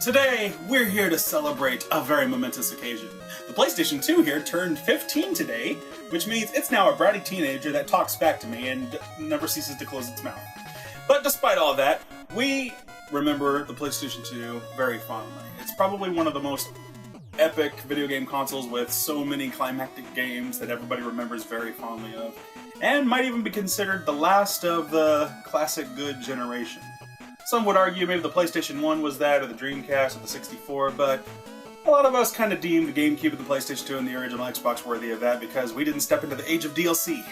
Today, we're here to celebrate a very momentous occasion. The PlayStation 2 here turned 15 today, which means it's now a bratty teenager that talks back to me and never ceases to close its mouth. But despite all that, we remember the PlayStation 2 very fondly. It's probably one of the most epic video game consoles with so many climactic games that everybody remembers very fondly of, and might even be considered the last of the classic good generation. Some would argue maybe the PlayStation 1 was that, or the Dreamcast, or the 64, but a lot of us kind of deemed the GameCube and the PlayStation 2 and the original Xbox worthy of that because we didn't step into the age of DLC.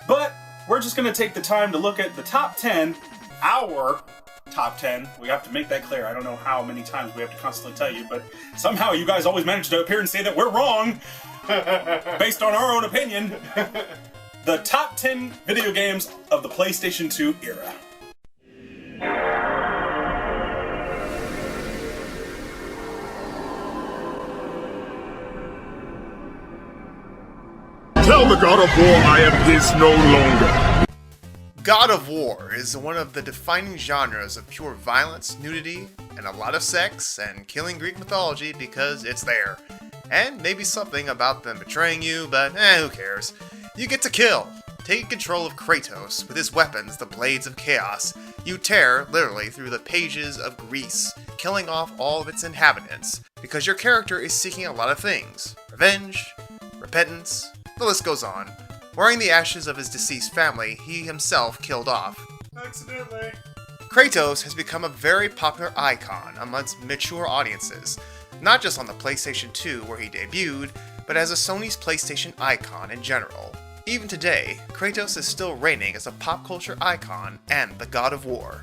But we're just going to take the time to look at the top 10, our top 10. We have to make that clear. I don't know how many times we have to constantly tell you, but somehow you guys always manage to appear and say that we're wrong based on our own opinion. The top 10 video games of the PlayStation 2 era. Tell the God of War I am his no longer. God of War is one of the defining genres of pure violence, nudity, and a lot of sex, and killing Greek mythology because it's there. And maybe something about them betraying you, but who cares? You get to kill. Taking control of Kratos with his weapons, the Blades of Chaos, you tear, literally, through the pages of Greece, killing off all of its inhabitants, because your character is seeking a lot of things. Revenge, repentance, the list goes on. Wearing the ashes of his deceased family, he himself killed off. Accidentally. Kratos has become a very popular icon amongst mature audiences, not just on the PlayStation 2 where he debuted, but as a Sony's PlayStation icon in general. Even today, Kratos is still reigning as a pop culture icon and the God of War.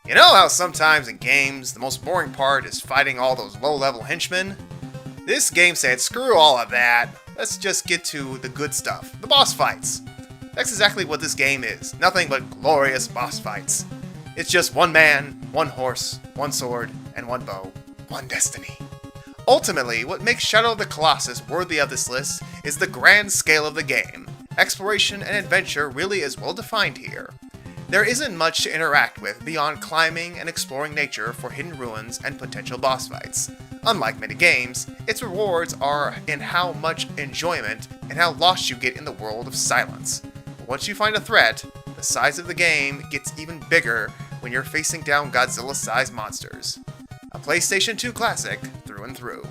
You know how sometimes in games, the most boring part is fighting all those low-level henchmen? This game said, screw all of that, let's just get to the good stuff, the boss fights. That's exactly what this game is, nothing but glorious boss fights. It's just one man, one horse, one sword, and one bow, one destiny. Ultimately, what makes Shadow of the Colossus worthy of this list is the grand scale of the game. Exploration and adventure really is well defined here. There isn't much to interact with beyond climbing and exploring nature for hidden ruins and potential boss fights. Unlike many games, its rewards are in how much enjoyment and how lost you get in the world of silence. But once you find a threat, the size of the game gets even bigger when you're facing down Godzilla-sized monsters. A PlayStation 2 classic through and through.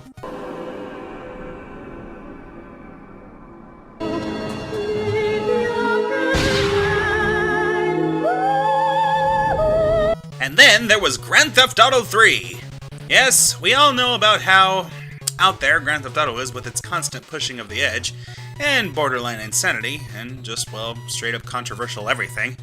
And then there was Grand Theft Auto 3. Yes, we all know about how out there Grand Theft Auto is with its constant pushing of the edge, and borderline insanity, and just, well, straight up controversial everything.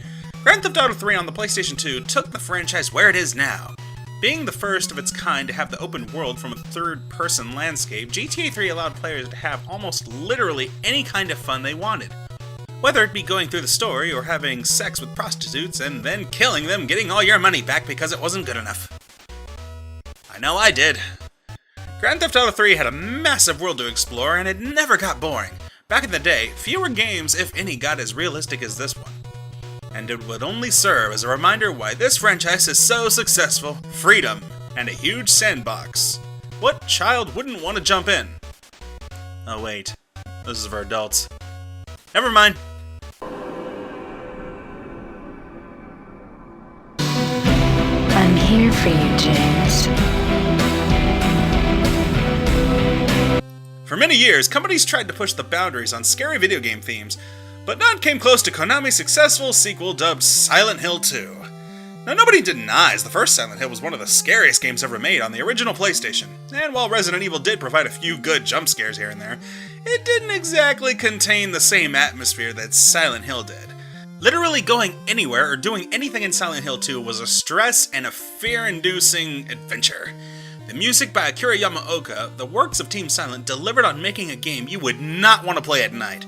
Grand Theft Auto 3 on the PlayStation 2 took the franchise where it is now. Being the first of its kind to have the open world from a third-person landscape, GTA 3 allowed players to have almost literally any kind of fun they wanted. Whether it be going through the story or having sex with prostitutes and then killing them, getting all your money back because it wasn't good enough. I know I did. Grand Theft Auto 3 had a massive world to explore and it never got boring. Back in the day, fewer games, if any, got as realistic as this one. And it would only serve as a reminder why this franchise is so successful. Freedom and a huge sandbox. What child wouldn't want to jump in? Oh wait, this is for adults. Never mind. I'm here for you, James. For many years, companies tried to push the boundaries on scary video game themes, but none came close to Konami's successful sequel dubbed Silent Hill 2. Now, nobody denies the first Silent Hill was one of the scariest games ever made on the original PlayStation, and while Resident Evil did provide a few good jump scares here and there, it didn't exactly contain the same atmosphere that Silent Hill did. Literally going anywhere or doing anything in Silent Hill 2 was a stress and a fear-inducing adventure. The music by Akira Yamaoka, the works of Team Silent, delivered on making a game you would not want to play at night.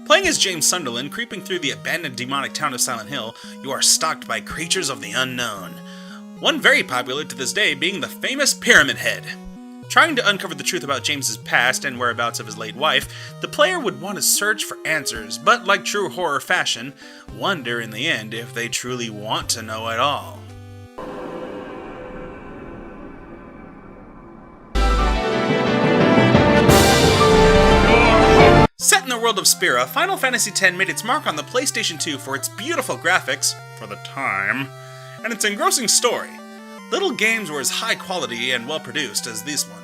Playing as James Sunderland, creeping through the abandoned demonic town of Silent Hill, you are stalked by creatures of the unknown. One very popular to this day being the famous Pyramid Head. Trying to uncover the truth about James's past and whereabouts of his late wife, the player would want to search for answers, but like true horror fashion, wonder in the end if they truly want to know at all. Set in the world of Spira, Final Fantasy X made its mark on the PlayStation 2 for its beautiful graphics, for the time, and its engrossing story. Little games were as high quality and well produced as this one.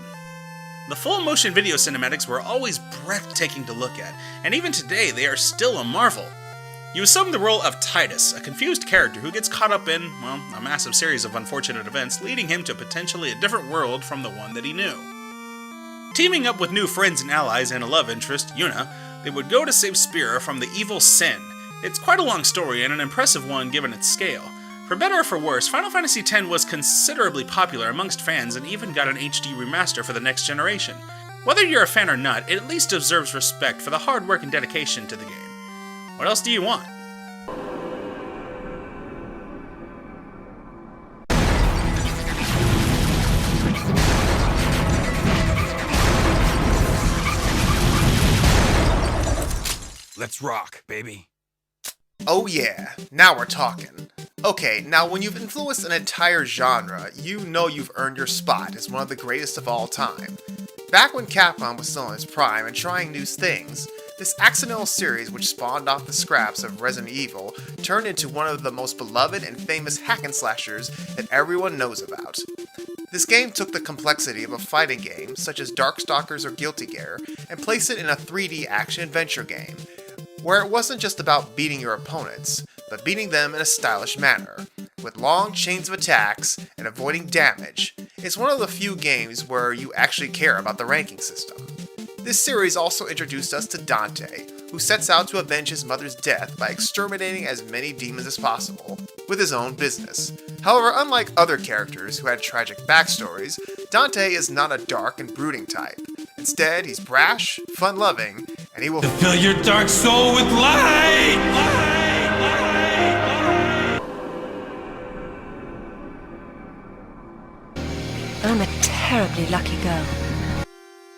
The full motion video cinematics were always breathtaking to look at, and even today they are still a marvel. You assume the role of Titus, a confused character who gets caught up in, well, a massive series of unfortunate events leading him to potentially a different world from the one that he knew. Teaming up with new friends and allies and a love interest, Yuna, they would go to save Spira from the evil Sin. It's quite a long story and an impressive one given its scale. For better or for worse, Final Fantasy X was considerably popular amongst fans and even got an HD remaster for the next generation. Whether you're a fan or not, it at least deserves respect for the hard work and dedication to the game. What else do you want? Let's rock, baby. Oh yeah, now we're talking. Okay, now when you've influenced an entire genre, you know you've earned your spot as one of the greatest of all time. Back when Capcom was still in its prime and trying new things, this accidental series, which spawned off the scraps of Resident Evil, turned into one of the most beloved and famous hack and slashers that everyone knows about. This game took the complexity of a fighting game, such as Darkstalkers or Guilty Gear, and placed it in a 3D action-adventure game, where it wasn't just about beating your opponents, but beating them in a stylish manner, with long chains of attacks and avoiding damage. It's one of the few games where you actually care about the ranking system. This series also introduced us to Dante, who sets out to avenge his mother's death by exterminating as many demons as possible, with his own business. However, unlike other characters who had tragic backstories, Dante is not a dark and brooding type. Instead, he's brash, fun-loving, and he will Fill your dark soul with light! I'm a terribly lucky girl.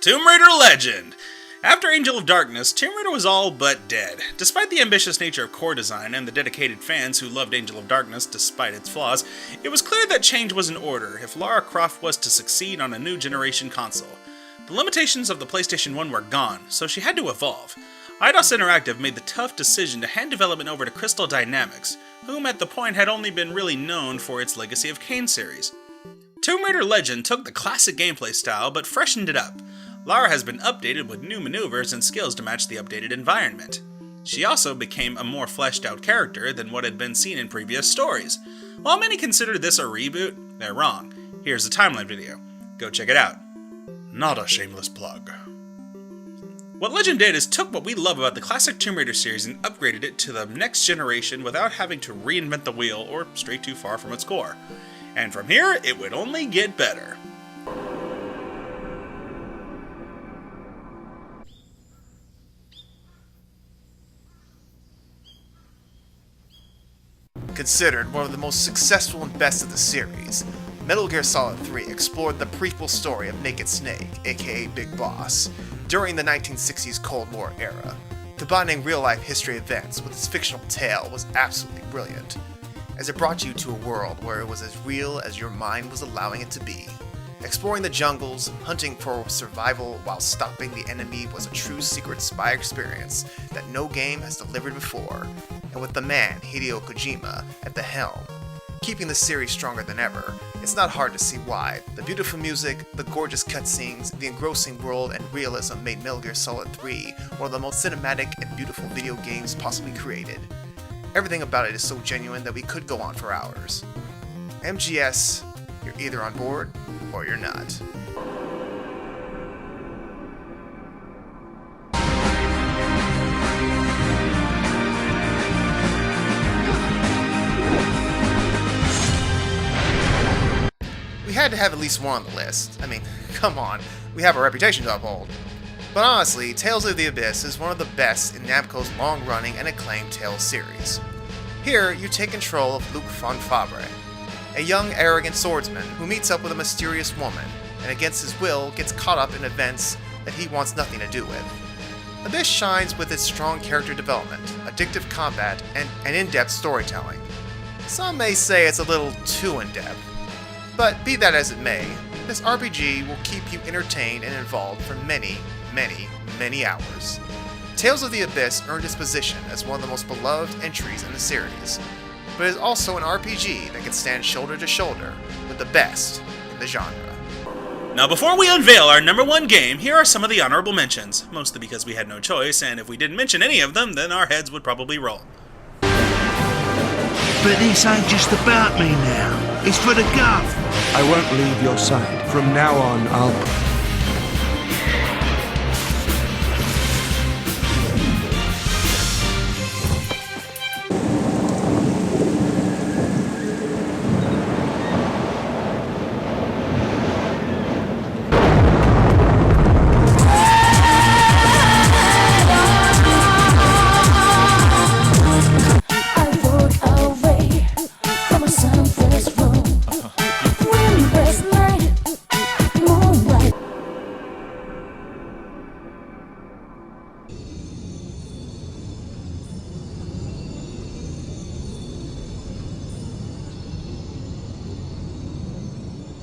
Tomb Raider Legend! After Angel of Darkness, Tomb Raider was all but dead. Despite the ambitious nature of core design and the dedicated fans who loved Angel of Darkness despite its flaws, it was clear that change was in order if Lara Croft was to succeed on a new generation console. The limitations of the PlayStation 1 were gone, so she had to evolve. Eidos Interactive made the tough decision to hand development over to Crystal Dynamics, whom at the point had only been really known for its Legacy of Kain series. Tomb Raider Legend took the classic gameplay style but freshened it up. Lara has been updated with new maneuvers and skills to match the updated environment. She also became a more fleshed out character than what had been seen in previous stories. While many consider this a reboot, they're wrong. Here's a timeline video. Go check it out. Not a shameless plug. What Legend did is took what we love about the classic Tomb Raider series and upgraded it to the next generation without having to reinvent the wheel or stray too far from its core. And from here, it would only get better. Considered one of the most successful and best of the series, Metal Gear Solid 3 explored the prequel story of Naked Snake, aka Big Boss, during the 1960s Cold War era. Combining real-life history events with its fictional tale was absolutely brilliant, as it brought you to a world where it was as real as your mind was allowing it to be. Exploring the jungles, hunting for survival while stopping the enemy was a true secret spy experience that no game has delivered before, and with the man, Hideo Kojima, at the helm, keeping the series stronger than ever, it's not hard to see why. The beautiful music, the gorgeous cutscenes, the engrossing world, and realism made Metal Gear Solid 3 one of the most cinematic and beautiful video games possibly created. Everything about it is so genuine that we could go on for hours. MGS, you're either on board or you're not. We had to have at least one on the list. I mean, come on, we have a reputation to uphold. But honestly, Tales of the Abyss is one of the best in Namco's long-running and acclaimed Tales series. Here, you take control of Luc von Fabre, a young, arrogant swordsman who meets up with a mysterious woman, and against his will gets caught up in events that he wants nothing to do with. Abyss shines with its strong character development, addictive combat, and in-depth storytelling. Some may say it's a little too in-depth, but be that as it may, this RPG will keep you entertained and involved for many, many, many hours. Tales of the Abyss earned its position as one of the most beloved entries in the series, but it is also an RPG that can stand shoulder to shoulder with the best in the genre. Now before we unveil our number one game, here are some of the honorable mentions, mostly because we had no choice, and if we didn't mention any of them, then our heads would probably roll. But this ain't just about me now. It's for the Gov. I won't leave your side. From now on, I'll...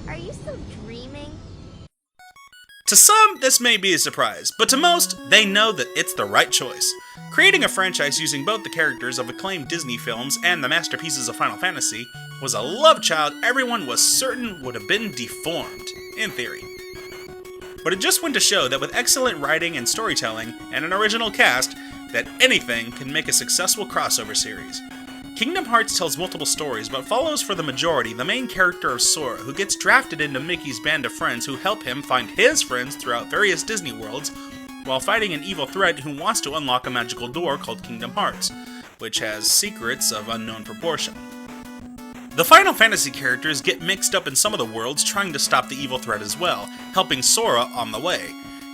Are you still dreaming? To some, this may be a surprise, but to most, they know that it's the right choice. Creating a franchise using both the characters of acclaimed Disney films and the masterpieces of Final Fantasy was a love child everyone was certain would have been deformed, in theory. But it just went to show that with excellent writing and storytelling, and an original cast, that anything can make a successful crossover series. Kingdom Hearts tells multiple stories, but follows for the majority the main character of Sora, who gets drafted into Mickey's band of friends who help him find his friends throughout various Disney worlds, while fighting an evil threat who wants to unlock a magical door called Kingdom Hearts, which has secrets of unknown proportion. The Final Fantasy characters get mixed up in some of the worlds trying to stop the evil threat as well, helping Sora on the way.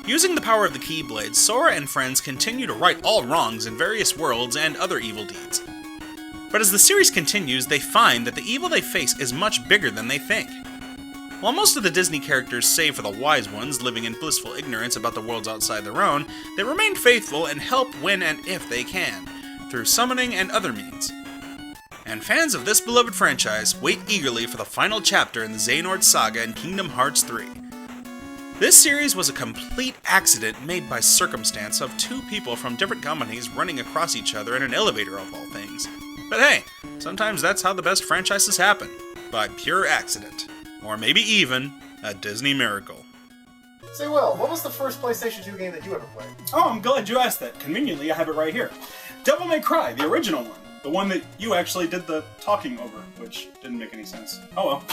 Using the power of the Keyblade, Sora and friends continue to right all wrongs in various worlds and other evil deeds. But as the series continues, they find that the evil they face is much bigger than they think. While most of the Disney characters, save for the wise ones living in blissful ignorance about the worlds outside their own, they remain faithful and help when and if they can, through summoning and other means. And fans of this beloved franchise wait eagerly for the final chapter in the Xehanort Saga in Kingdom Hearts 3. This series was a complete accident made by circumstance of two people from different companies running across each other in an elevator of all things. But hey, sometimes that's how the best franchises happen, by pure accident. Or maybe even a Disney miracle. Say, Will, what was the first PlayStation 2 game that you ever played? Oh, I'm glad you asked that. Conveniently, I have it right here. Devil May Cry, the original one. The one that you actually did the talking over, which didn't make any sense. Oh well.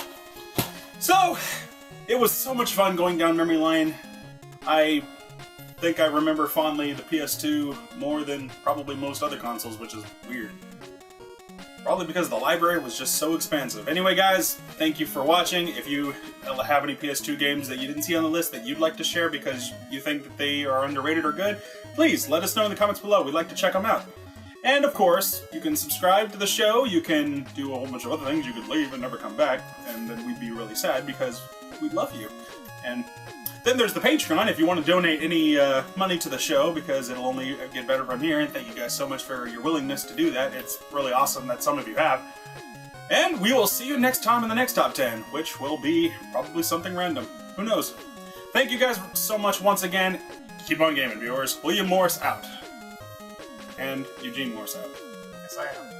So, it was so much fun going down memory lane. I think I remember fondly the PS2 more than probably most other consoles, which is weird. Probably because the library was just so expansive. Anyway, guys, thank you for watching. If you have any PS2 games that you didn't see on the list that you'd like to share because you think that they are underrated or good, please let us know in the comments below. We'd like to check them out. And of course, you can subscribe to the show, you can do a whole bunch of other things, you could leave and never come back, and then we'd be really sad because we love you. And then there's the Patreon if you want to donate any money to the show, because it'll only get better from here, and thank you guys so much for your willingness to do that. It's really awesome that some of you have. And we will see you next time in the next Top 10, which will be probably something random. Who knows? Thank you guys so much once again. Keep on gaming, viewers. William Morris out. And Eugene Morse out. Yes, I am.